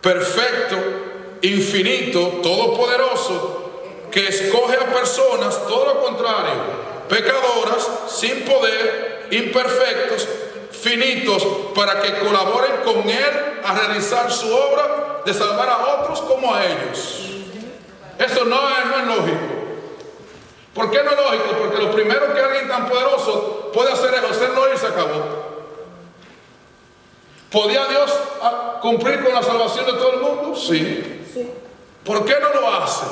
perfecto, infinito, todopoderoso, que escoge a personas, todo lo contrario, pecadoras, sin poder, imperfectos, finitos, para que colaboren con Él a realizar su obra de salvar a otros como a ellos. Eso no es lógico. ¿Por qué no es lógico? Porque lo primero que alguien tan poderoso puede hacer es hacerlo y se acabó. ¿Podía Dios cumplir con la salvación de todo el mundo? Sí. ¿Por qué no lo hace?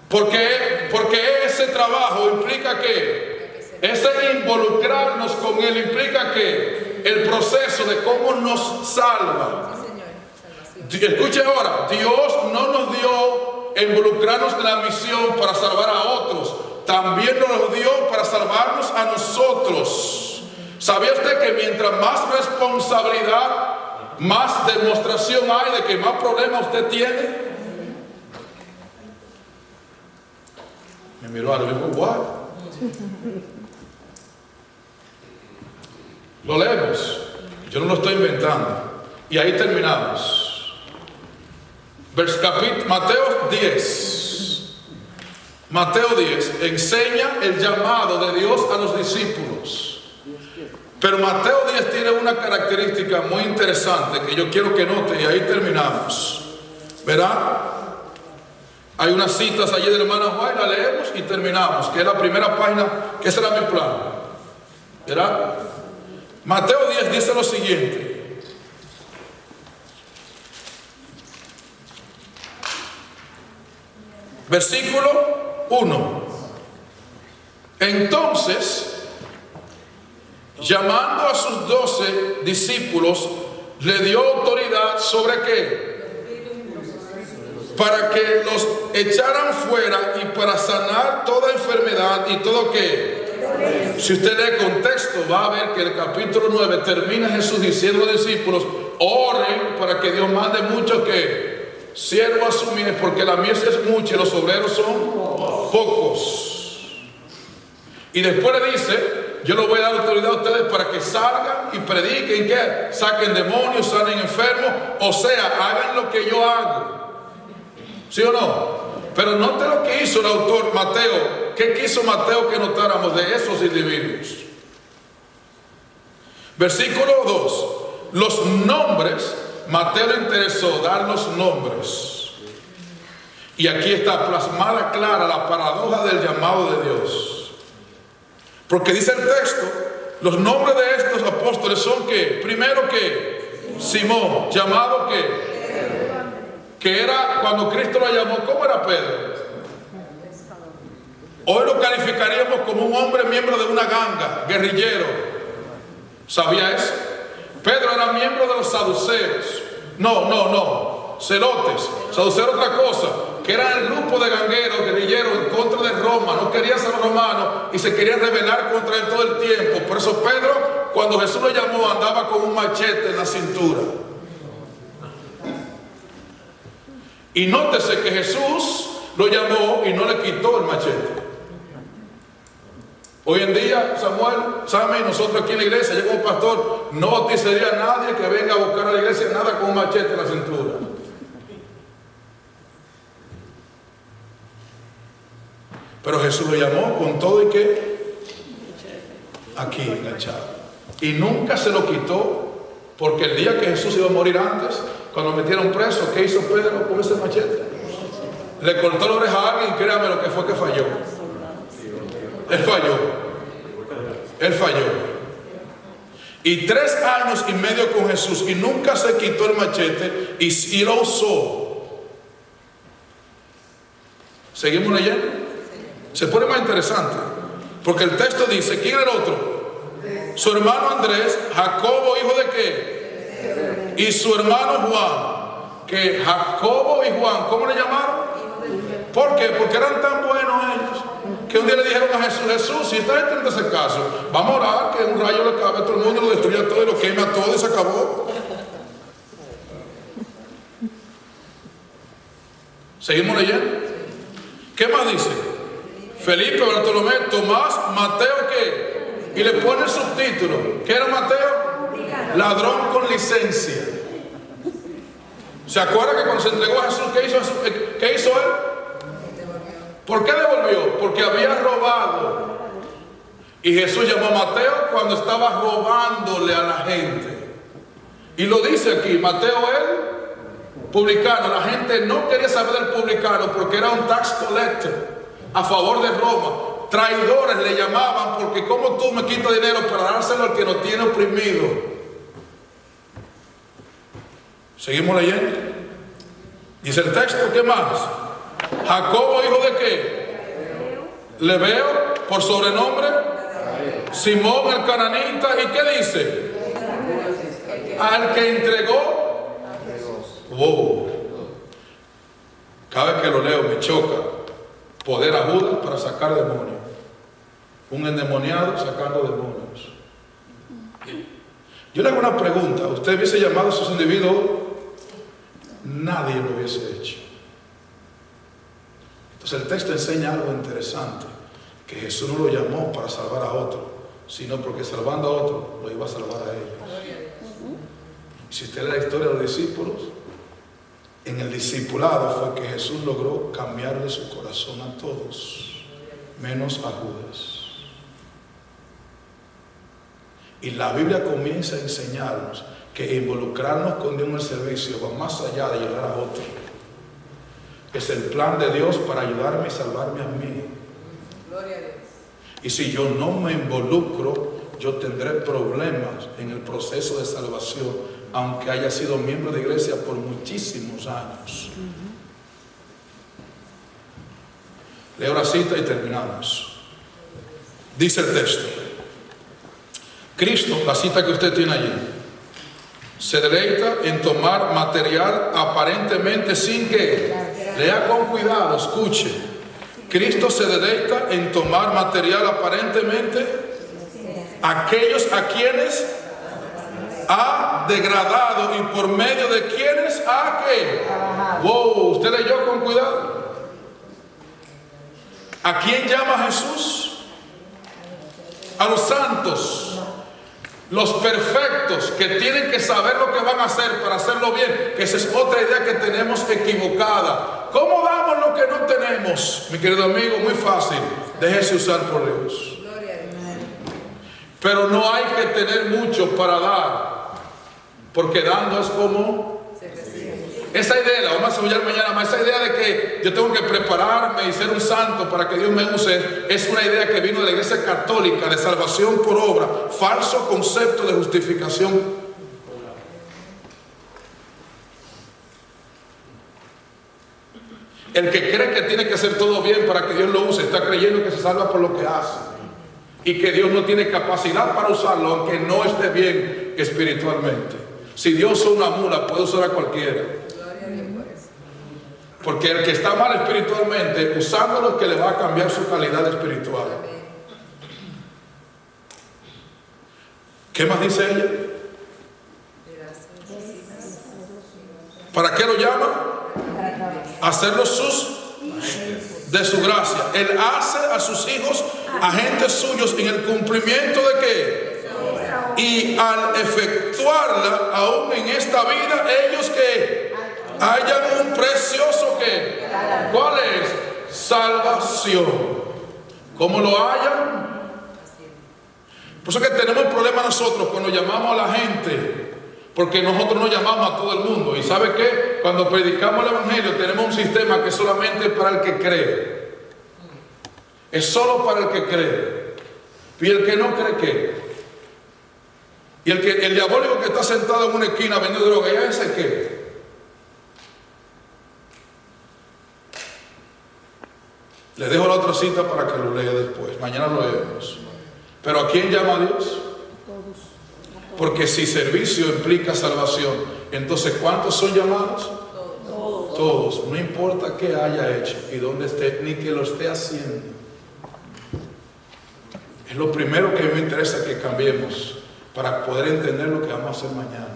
Porque ese trabajo implica que ese involucrarnos con Él implica que el proceso de cómo nos salva. Escuche ahora, Dios no nos dio involucrarnos en la misión para salvar a otros, también nos dio para salvarnos a nosotros. ¿Sabía usted que mientras más responsabilidad, más demostración hay de que más problemas usted tiene? Me miró a lo dijo, ¿what? Lo leemos, yo no lo estoy inventando. Y ahí terminamos. Mateo 10. Mateo 10 enseña el llamado de Dios a los discípulos. Pero Mateo 10 tiene una característica muy interesante que yo quiero que note y ahí terminamos. ¿Verdad? Hay unas citas allí de la hermana Juan, la leemos y terminamos, que es la primera página, que ese era mi plan. ¿Verdad? Mateo 10 dice lo siguiente. Versículo 1. Entonces, llamando a sus 12 discípulos, le dio autoridad sobre qué? Para que los echaran fuera y para sanar toda enfermedad y todo qué. Si usted lee el contexto, va a ver que el capítulo 9 termina Jesús diciendo a los discípulos: oren para que Dios mande muchos que siervos a su mies, porque la mies es mucha y los obreros son pocos. Y después le dice: yo les voy a dar autoridad a ustedes para que salgan y prediquen, que saquen demonios, sanen enfermos, o sea, hagan lo que yo hago. ¿Sí o no? Pero note lo que hizo el autor Mateo. ¿Qué quiso Mateo que notáramos de esos individuos? Versículo 2. Los nombres, Mateo le interesó dar los nombres. Y aquí está plasmada clara la paradoja del llamado de Dios. Porque dice el texto, los nombres de estos apóstoles son que, primero que Simón, llamado que era cuando Cristo lo llamó, ¿cómo era Pedro? Hoy lo calificaríamos como un hombre miembro de una ganga, guerrillero. ¿Sabía eso? Pedro era miembro de los saduceos. No, celotes. Saduceos era otra cosa, que era el grupo de gangueros, guerrilleros en contra de Roma. No querían ser romanos y se querían rebelar contra él todo el tiempo. Por eso Pedro, cuando Jesús lo llamó, andaba con un machete en la cintura. Y nótese que Jesús lo llamó y no le quitó el machete. Hoy en día, Sammy, nosotros aquí en la iglesia, yo como pastor, no bautizaría a nadie que venga a buscar a la iglesia nada con un machete en la cintura. Pero Jesús lo llamó con todo y que aquí enganchado. Y nunca se lo quitó, porque el día que Jesús iba a morir antes, cuando lo metieron preso, ¿qué hizo Pedro con ese machete? Le cortó la oreja a alguien, créame lo que fue que falló. Él falló. Y 3 años y medio con Jesús y nunca se quitó el machete y lo usó. ¿Seguimos leyendo? Se pone más interesante, porque el texto dice, ¿quién era el otro? Su hermano Andrés, Jacobo, hijo de qué? Y su hermano Juan, que Jacobo y Juan, ¿cómo le llamaron? ¿Por qué? Porque eran tan buenos ellos, que un día le dijeron a Jesús, Jesús, si esta gente no te hace caso, vamos a orar que un rayo le cabe a todo el mundo, lo destruya todo y lo quema todo y se acabó. ¿Seguimos leyendo? ¿Qué más dice? Felipe, Bartolomé, Tomás, Mateo, ¿qué? Y le pone el subtítulo. ¿Qué era Mateo? Ladrón con licencia. ¿Se acuerda que cuando se entregó a Jesús, ¿qué hizo él? ¿Por qué devolvió? Porque había robado. Y Jesús llamó a Mateo cuando estaba robándole a la gente. Y lo dice aquí, Mateo él, publicano. La gente no quería saber del publicano porque era un tax collector a favor de Roma. Traidores le llamaban, porque como tú me quitas dinero para dárselo al que nos tiene oprimido. Seguimos leyendo. Dice el texto, ¿qué más? Jacobo, hijo de qué? Leveo, por sobrenombre. Simón el cananita. ¿Y qué dice? Al que entregó. Wow. Cada vez que lo leo me choca. Poder a Judas para sacar demonios. Un endemoniado sacando demonios. Yo le hago una pregunta. ¿Usted hubiese llamado a esos individuos? Nadie lo hubiese hecho. Entonces el texto enseña algo interesante. Que Jesús no lo llamó para salvar a otro, sino porque salvando a otro lo iba a salvar a ellos. Si usted lee la historia de los discípulos, en el discipulado fue que Jesús logró cambiarle su corazón a todos, menos a Judas. Y la Biblia comienza a enseñarnos que involucrarnos con Dios en el servicio va más allá de ayudar a otro. Es el plan de Dios para ayudarme y salvarme a mí. Gloria a Dios. Y si yo no me involucro, yo tendré problemas en el proceso de salvación, aunque haya sido miembro de iglesia por muchísimos años. Leo la cita y terminamos. Dice el texto. Cristo, la cita que usted tiene allí, se deleita en tomar material aparentemente sin que. Lea con cuidado, escuche. Cristo se deleita en tomar material aparentemente aquellos a quienes ha degradado y por medio de quienes ha ¿qué? Wow, usted leyó con cuidado. ¿A quién llama Jesús? A los santos. Los perfectos que tienen que saber lo que van a hacer para hacerlo bien, que esa es otra idea que tenemos equivocada. ¿Cómo damos lo que no tenemos? Mi querido amigo, muy fácil, déjese usar por Dios. Pero no hay que tener mucho para dar, porque dando es como... Esa idea, la vamos a desarrollar mañana más, esa idea de que yo tengo que prepararme y ser un santo para que Dios me use, es una idea que vino de la Iglesia Católica, de salvación por obra, falso concepto de justificación. El que cree que tiene que hacer todo bien para que Dios lo use, está creyendo que se salva por lo que hace y que Dios no tiene capacidad para usarlo, aunque no esté bien espiritualmente. Si Dios usa una mula, puede usar a cualquiera. Porque el que está mal espiritualmente, usándolo es que le va a cambiar su calidad espiritual. ¿Qué más dice ella? ¿Para qué lo llama? Hacerlos de su gracia. Él hace a sus hijos agentes suyos en el cumplimiento de qué. Y al efectuarla, aún en esta vida, ellos que hayan un precioso que, ¿cuál es? Salvación. ¿Cómo lo hayan? Por eso que tenemos problemas nosotros cuando llamamos a la gente, porque nosotros no llamamos a todo el mundo. Y ¿sabe qué? Cuando predicamos el evangelio tenemos un sistema que es solamente para el que cree. Es solo para el que cree. Y el que no cree, ¿qué? Y el diabólico que está sentado en una esquina vendiendo droga, ¿ya ese qué? Le dejo la otra cita para que lo lea después. Mañana lo leemos. Pero ¿a quién llama a Dios? Porque si servicio implica salvación, entonces ¿cuántos son llamados? Todos. No importa qué haya hecho y dónde esté, ni que lo esté haciendo. Es lo primero que me interesa que cambiemos para poder entender lo que vamos a hacer mañana.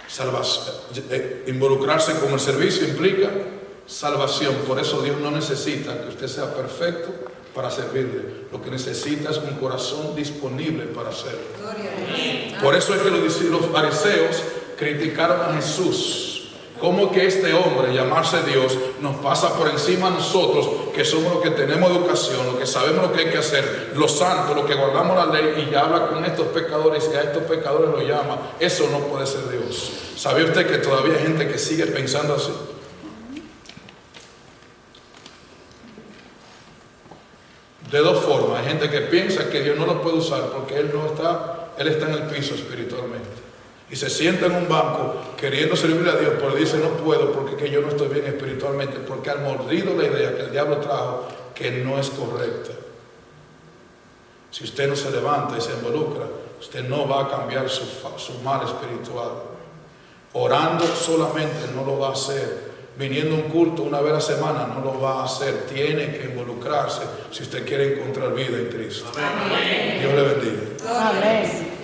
Salvación. Involucrarse con el servicio implica salvación. Por eso Dios no necesita que usted sea perfecto para servirle. Lo que necesita es un corazón disponible para hacerlo. Por eso es que los fariseos criticaron a Jesús. ¿Cómo que este hombre, llamarse Dios, nos pasa por encima a nosotros, que somos los que tenemos educación, los que sabemos lo que hay que hacer, los santos, los que guardamos la ley, y ya habla con estos pecadores y a estos pecadores los llama? Eso no puede ser Dios. ¿Sabe usted que todavía hay gente que sigue pensando así? De dos formas. Hay gente que piensa que Dios no lo puede usar porque Él está en el piso espiritualmente. Y se sienta en un banco queriendo servirle a Dios, pero dice no puedo porque que yo no estoy bien espiritualmente, porque han mordido la idea que el diablo trajo que no es correcta. Si usted no se levanta y se involucra, usted no va a cambiar su mal espiritual. Orando solamente no lo va a hacer. Viniendo a un culto una vez a la semana no lo va a hacer. Tiene que involucrarse si usted quiere encontrar vida en Cristo. Amén. Dios le bendiga. Amén.